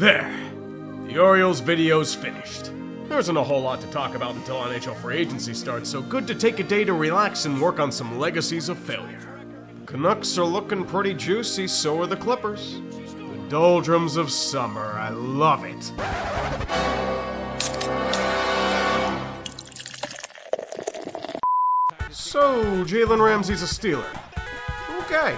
There. The Orioles video's finished. There isn't a whole lot to talk about until NHL free agency starts, so good to take a day to relax and work on some legacies of failure. Canucks are looking pretty juicy, so are the Clippers. The doldrums of summer, I love it. So, Jalen Ramsey's a Steeler. Okay.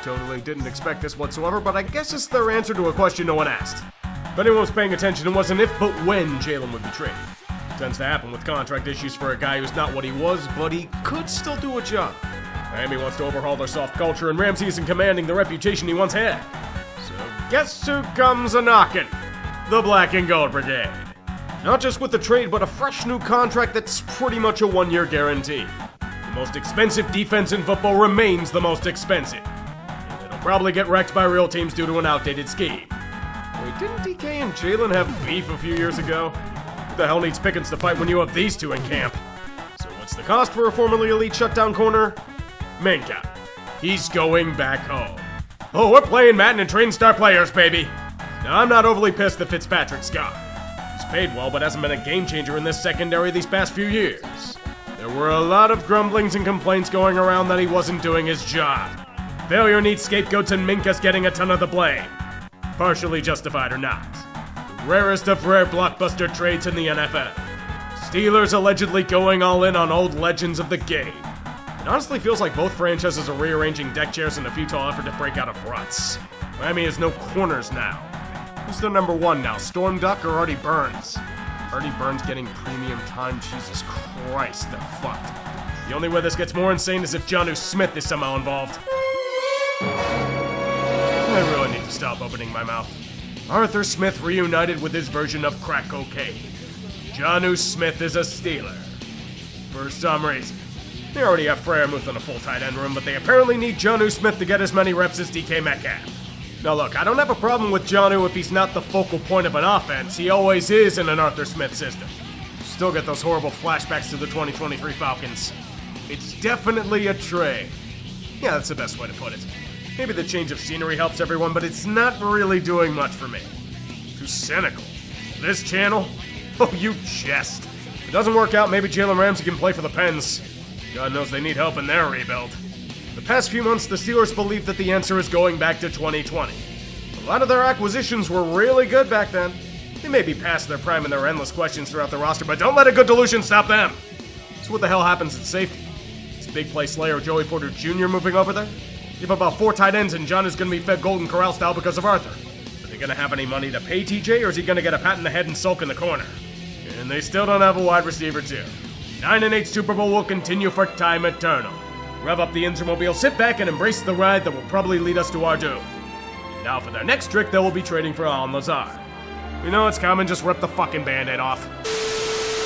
Totally didn't expect this whatsoever, but I guess it's their answer to a question no one asked. If anyone was paying attention, it wasn't if, but when Jalen would be traded. It tends to happen with contract issues for a guy who's not what he was, but he could still do a job. Miami wants to overhaul their soft culture, and Ramsey isn't commanding the reputation he once had. So guess who comes a-knockin'? The Black and Gold Brigade. Not just with the trade, but a fresh new contract that's pretty much a one-year guarantee. The most expensive defense in football remains the most expensive. And it'll probably get wrecked by real teams due to an outdated scheme. Wait, didn't DK and Jalen have beef a few years ago? Who the hell needs Pickens to fight when you have these two in camp? So what's the cost for a formerly elite shutdown corner? Minkah. He's going back home. Oh, we're playing Madden and trading star players, baby. Now, I'm not overly pissed that Fitzpatrick's gone. He's paid well, but hasn't been a game changer in this secondary these past few years. There were a lot of grumblings and complaints going around that he wasn't doing his job. Failure needs scapegoats, and Minkah's getting a ton of the blame. Partially justified or not. The rarest of rare blockbuster trades in the NFL. Steelers allegedly going all in on old legends of the game. It honestly feels like both franchises are rearranging deck chairs in a futile effort to break out of ruts. Miami has no corners now. Who's the number one now, Storm Duck or Artie Burns? Artie Burns getting premium time? Jesus Christ, they're fucked. The only way this gets more insane is if Jonnu Smith is somehow involved. I really need to stop opening my mouth. Arthur Smith reunited with his version of crack cocaine. Jonnu Smith is a Steeler. For some reason. They already have Freiermuth in a full tight end room, but they apparently need Jonnu Smith to get as many reps as DK Metcalf. Now look, I don't have a problem with Jonnu if he's not the focal point of an offense. He always is in an Arthur Smith system. Still get those horrible flashbacks to the 2023 Falcons. It's definitely a trade. Yeah, that's the best way to put it. Maybe the change of scenery helps everyone, but it's not really doing much for me. Too cynical. This channel? Oh, you jest. If it doesn't work out, maybe Jalen Ramsey can play for the Pens. God knows they need help in their rebuild. The past few months, the Steelers believe that the answer is going back to 2020. A lot of their acquisitions were really good back then. They may be past their prime in their endless questions throughout the roster, but don't let a good delusion stop them. So what the hell happens at safety? Is big play slayer Joey Porter Jr. moving over there? You have about 4 tight ends, and John is going to be fed Golden Corral style because of Arthur. Are they going to have any money to pay TJ, or is he going to get a pat in the head and sulk in the corner? And they still don't have a wide receiver, too. 9-8 Super Bowl will continue for time eternal. Rev up the Intermobile, sit back, and embrace the ride that will probably lead us to our doom. And now for their next trick, they will be trading for Allen Lazard. We know it's common, just rip the fucking Band-Aid off.